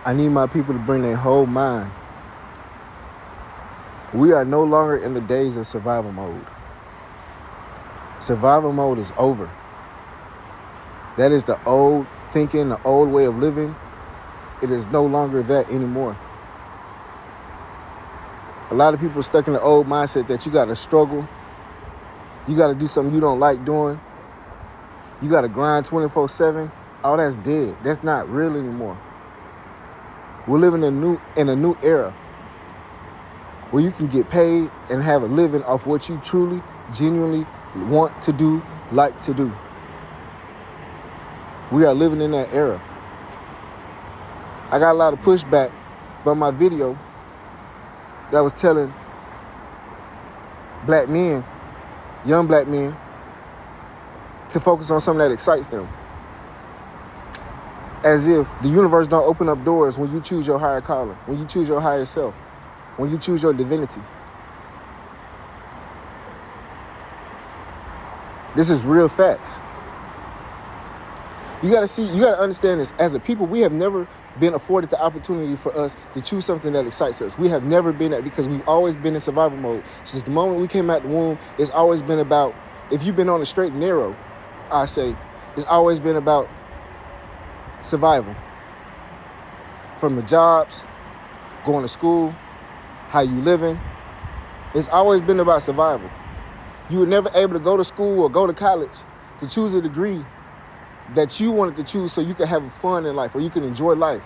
I need my people to bring their whole mind. We are no longer in the days of survival mode. Survival mode is over. That is the old thinking, the old way of living. It is no longer that anymore. A lot of people are stuck in the old mindset that you got to struggle. You got to do something you don't like doing. You got to grind 24/7. All that's dead. That's not real anymore. We're living in a new era where you can get paid and have a living off what you truly, genuinely want to do, like to do. We are living in that era. I got a lot of pushback by my video that was telling black men, young black men, to focus on something that excites them. As if the universe don't open up doors when you choose your higher calling, when you choose your higher self, when you choose your divinity. This is real facts. You got to understand this. As a people, we have never been afforded the opportunity for us to choose something that excites us. We have never been that because we've always been in survival mode. Since the moment we came out the womb, it's always been about, if you've been on the straight and narrow, I say, it's always been about survival. From the jobs, going to school, how you living, it's always been about survival. You were never able to go to school or go to college to choose a degree that you wanted to choose so you could have fun in life or you can enjoy life.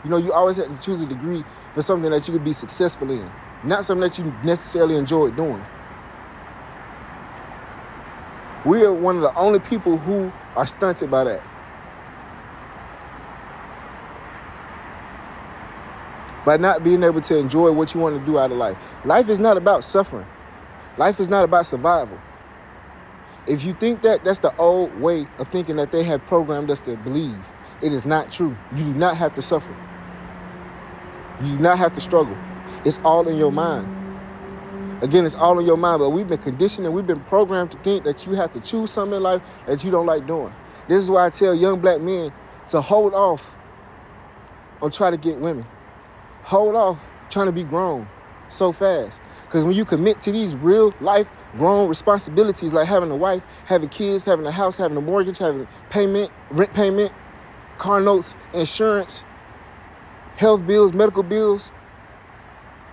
You know, you always had to choose a degree for something that you could be successful in, not something that you necessarily enjoyed doing. We are one of the only people who are stunted by that. By not being able to enjoy what you want to do out of life. Life is not about suffering. Life is not about survival. If you think that, that's the old way of thinking that they have programmed us to believe. It is not true. You do not have to suffer. You do not have to struggle. It's all in your mind. Again, it's all in your mind, but we've been conditioned and we've been programmed to think that you have to choose something in life that you don't like doing. This is why I tell young black men to hold off on trying to get women. Hold off trying to be grown so fast. Because when you commit to these real life grown responsibilities like having a wife, having kids, having a house, having a mortgage, having payment, rent payment, car notes, insurance, health bills, medical bills,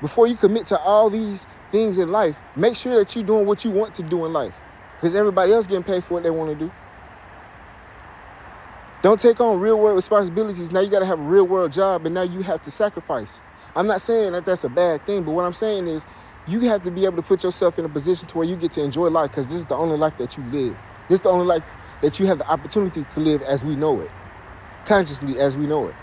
before you commit to all these things in life, make sure that you're doing what you want to do in life. Because everybody else getting paid for what they want to do. Don't take on real world responsibilities. Now you got to have a real world job and now you have to sacrifice. I'm not saying that that's a bad thing, but what I'm saying is you have to be able to put yourself in a position to where you get to enjoy life because this is the only life that you live. This is the only life that you have the opportunity to live as we know it, consciously as we know it.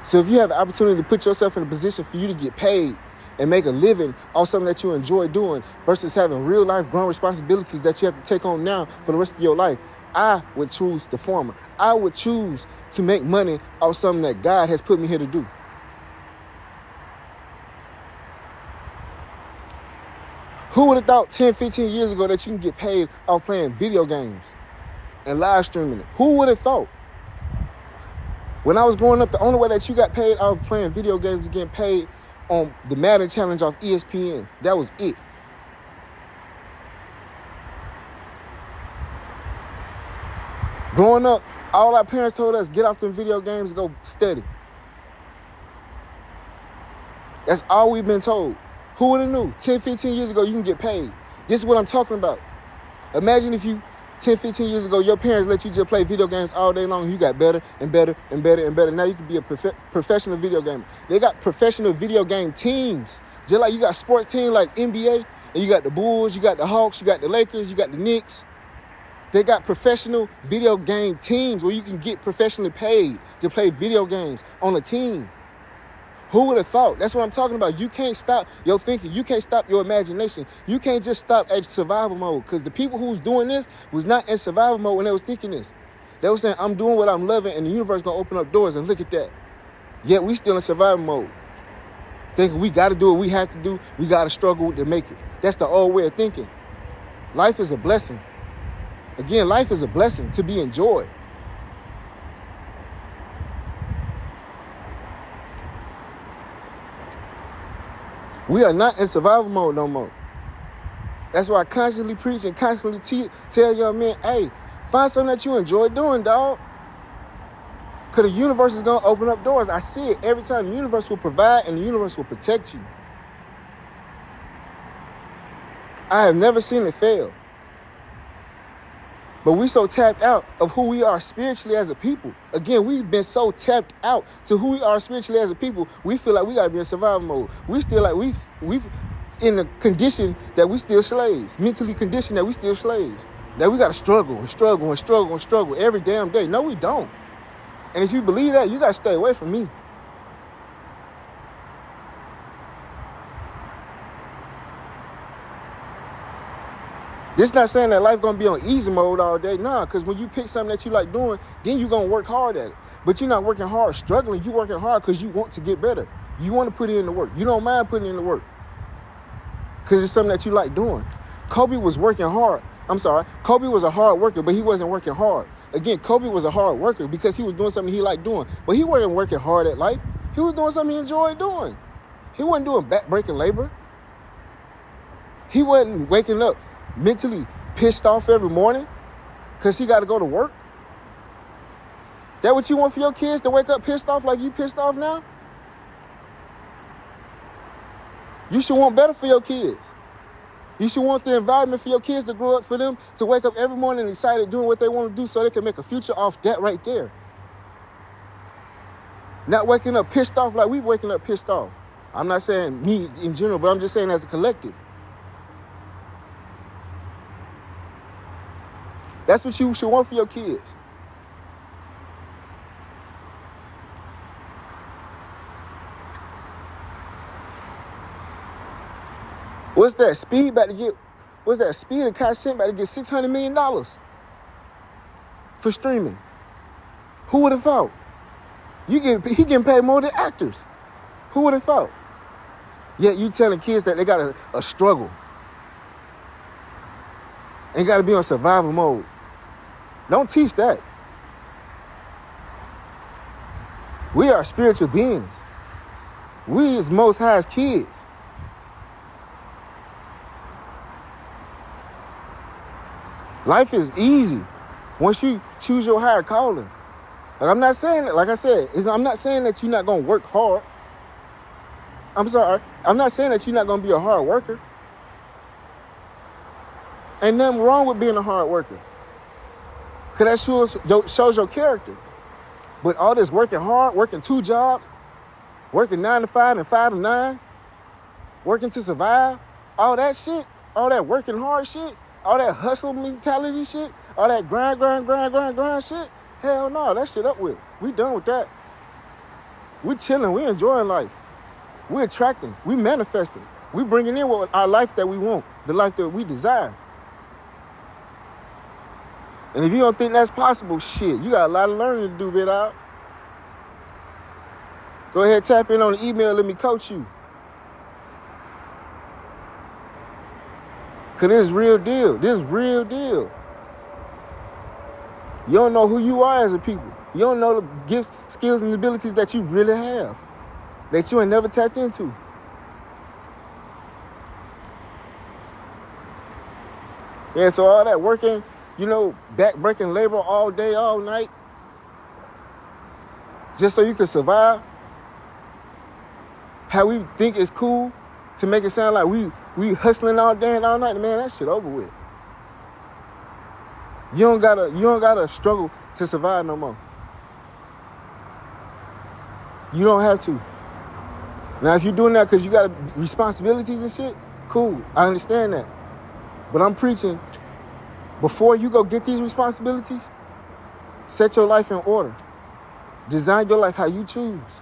So if you have the opportunity to put yourself in a position for you to get paid and make a living off something that you enjoy doing versus having real life grown responsibilities that you have to take on now for the rest of your life, I would choose the former. I would choose to make money off something that God has put me here to do. Who would have thought 10, 15 years ago that you can get paid off playing video games and live streaming it? Who would have thought? When I was growing up, the only way that you got paid off playing video games was getting paid on the Madden Challenge off ESPN. That was it. Growing up, all our parents told us, get off them video games and go study. That's all we've been told. Who would have knew? 10, 15 years ago, you can get paid. This is what I'm talking about. Imagine if you, 10, 15 years ago, your parents let you just play video games all day long. You got better and better and better and better. Now you can be a professional video gamer. They got professional video game teams. Just like you got sports teams like NBA, and you got the Bulls, you got the Hawks, you got the Lakers, you got the Knicks. They got professional video game teams where you can get professionally paid to play video games on a team. Who would have thought? That's what I'm talking about. You can't stop your thinking. You can't stop your imagination. You can't just stop at survival mode because the people who's doing this was not in survival mode when they was thinking this. They were saying, I'm doing what I'm loving and the universe going to open up doors and look at that. Yet we still in survival mode. Thinking we got to do what we have to do. We got to struggle to make it. That's the old way of thinking. Life is a blessing. Again, life is a blessing to be enjoyed. We are not in survival mode no more. That's why I constantly preach and constantly tell young men, hey, find something that you enjoy doing, dog. Because the universe is going to open up doors. I see it every time. The universe will provide and the universe will protect you. I have never seen it fail. But we so tapped out of who we are spiritually as a people. Again, we've been so tapped out to who we are spiritually as a people. We feel like we got to be in survival mode. We still like we've in a condition that we still slaves. Mentally conditioned that we still slaves. That we got to struggle and struggle and struggle and struggle every damn day. No, we don't. And if you believe that, you got to stay away from me. This not saying that life going to be on easy mode all day. Nah, because when you pick something that you like doing, then you're going to work hard at it. But you're not working hard, struggling. You're working hard because you want to get better. You want to put in the work. You don't mind putting in the work because it's something that you like doing. Kobe was working hard. Kobe was a hard worker, but he wasn't working hard. Again, Kobe was a hard worker because he was doing something he liked doing. But he wasn't working hard at life. He was doing something he enjoyed doing. He wasn't doing back-breaking labor. He wasn't waking up mentally pissed off every morning because he got to go to work. That what you want for your kids, to wake up pissed off like you pissed off now? You should want better for your kids. You should want the environment for your kids to grow up, for them to wake up every morning excited doing what they want to do so they can make a future off that right there. Not waking up pissed off like we waking up pissed off. I'm not saying me in general, but I'm just saying as a collective. That's what you should want for your kids. What's that? Speed about to get, what's that? Speed and Consent about to get $600 million for streaming. Who would have thought? He getting paid more than actors. Who would have thought? Yet you telling kids that they got a struggle. And got to be on survival mode. Don't teach that. We are spiritual beings. We is Most High's kids. Life is easy once you choose your higher calling. Like I'm not saying that, like I said, I'm not saying that you're not going to work hard. I'm not saying that you're not going to be a hard worker. Ain't nothing wrong with being a hard worker. Because that shows your character. But all this working hard, working 2 jobs, working 9 to 5 and 5 to 9, working to survive, all that shit, all that working hard shit, all that hustle mentality shit, all that grind shit, hell no, that shit up with. We done with that. We chilling, we enjoying life. We attracting, we manifesting. We bringing in our life that we want, the life that we desire. And if you don't think that's possible, shit, you got a lot of learning to do, bit out. Go ahead, tap in on the email, let me coach you. Because this is real deal. This is real deal. You don't know who you are as a people. You don't know the gifts, skills, and abilities that you really have. That you ain't never tapped into. Yeah, so all that working, back-breaking labor all day, all night, just so you can survive. How we think it's cool to make it sound like we hustling all day and all night. Man, that shit over with. You don't gotta struggle to survive no more. You don't have to. Now, if you're doing that because you got responsibilities and shit, cool. I understand that. But I'm preaching, before you go get these responsibilities, set your life in order. Design your life how you choose.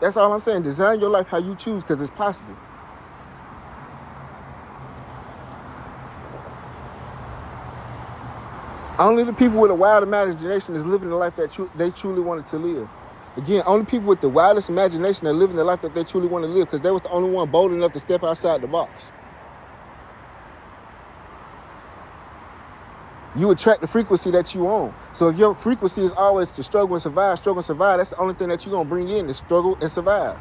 That's all I'm saying. Design your life how you choose because it's possible. Only the people with a wild imagination is living the life that they truly wanted to live. Again, only people with the wildest imagination are living the life that they truly want to live because they was the only one bold enough to step outside the box. You attract the frequency that you own. So if your frequency is always to struggle and survive, that's the only thing that you're going to bring in is struggle and survive.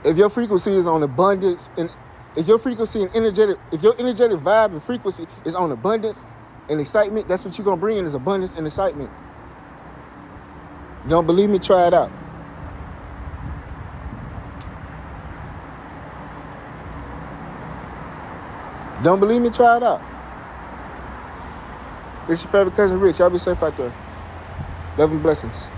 If your frequency is on abundance, and if your frequency and if your energetic vibe and frequency is on abundance and excitement, that's what you're gonna bring in, is abundance and excitement. You don't believe me? Try it out. Don't believe me? Try it out. It's your favorite cousin Rich. Y'all be safe out there. Love and blessings.